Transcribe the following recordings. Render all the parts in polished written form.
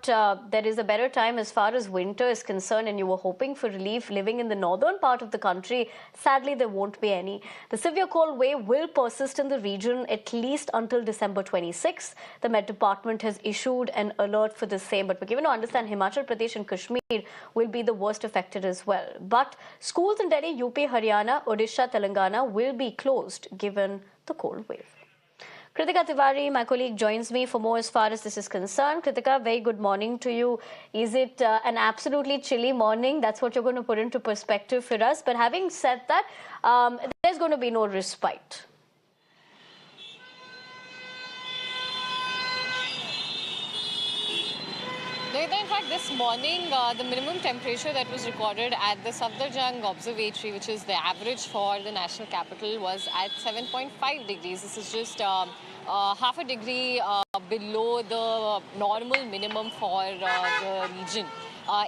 there is a better time as far as winter is concerned, and you were hoping for relief living in the northern part of the country. Sadly, there won't be any. The severe cold wave will persist in the region at least until December 26th. The Met Department has issued an alert for the same, but we're given to understand Himachal Pradesh and Kashmir will be the worst affected as well. But schools in Delhi, UP, Haryana, Odisha, Telangana will be closed given the cold wave. Kritika Tiwari, my colleague, joins me for more as far as this is concerned. Kritika, very good morning to you. Is it an absolutely chilly morning? That's what you're going to put into perspective for us. But having said that, there's going to be no respite. In fact, this morning, the minimum temperature that was recorded at the Safdarjung Observatory, which is the average for the national capital, was at 7.5 degrees. This is just half a degree below the normal minimum for the region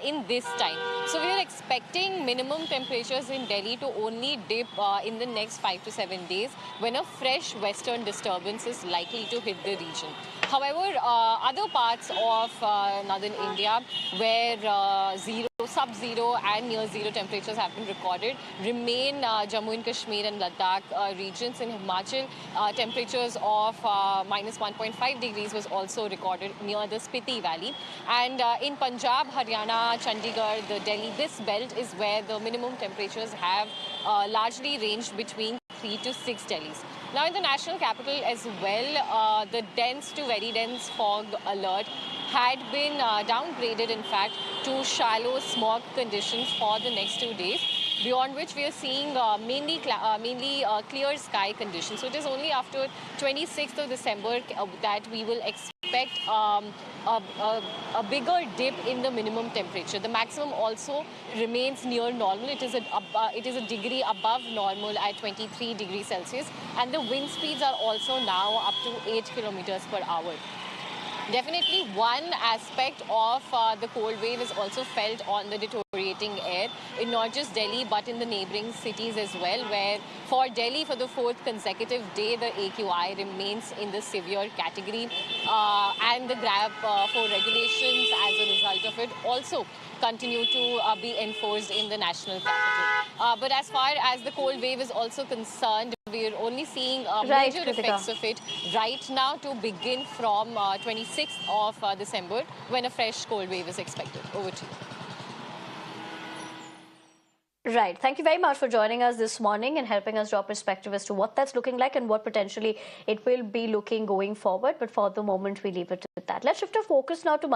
in this time. So we are expecting minimum temperatures in Delhi to only dip in the next 5 to 7 days when a fresh western disturbance is likely to hit the region. However, other parts of northern India where sub-zero and near-zero temperatures have been recorded remain Jammu and Kashmir and Ladakh regions. In Himachal, temperatures of minus 1.5 degrees was also recorded near the Spiti Valley. And in Punjab, Haryana, Chandigarh, the Delhi, this belt is where the minimum temperatures have largely ranged between 3 to 6 Delhis. Now in the national capital as well, the dense to very dense fog alert had been downgraded, in fact, to shallow smog conditions for the next 2 days, beyond which we are seeing mainly clear sky conditions. So it is only after 26th of December that we will expect a bigger dip in the minimum temperature. The maximum also remains near normal. It is a degree above normal at 23 degrees Celsius, and the wind speeds are also now up to 8 kilometers per hour. Definitely one aspect of the cold wave is also felt on the deteriorating air in not just Delhi but in the neighbouring cities as well, where for Delhi for the 4th consecutive day the AQI remains in the severe category and the grab for regulations as a result of it also continue to be enforced in the national capital. But as far as the cold wave is also concerned, we are only seeing major effects of it right now to begin from 26th of December when a fresh cold wave is expected. Over to you. Right. Thank you very much for joining us this morning and helping us draw perspective as to what that's looking like and what potentially it will be looking going forward. But for the moment, we leave it at that. Let's shift our focus now to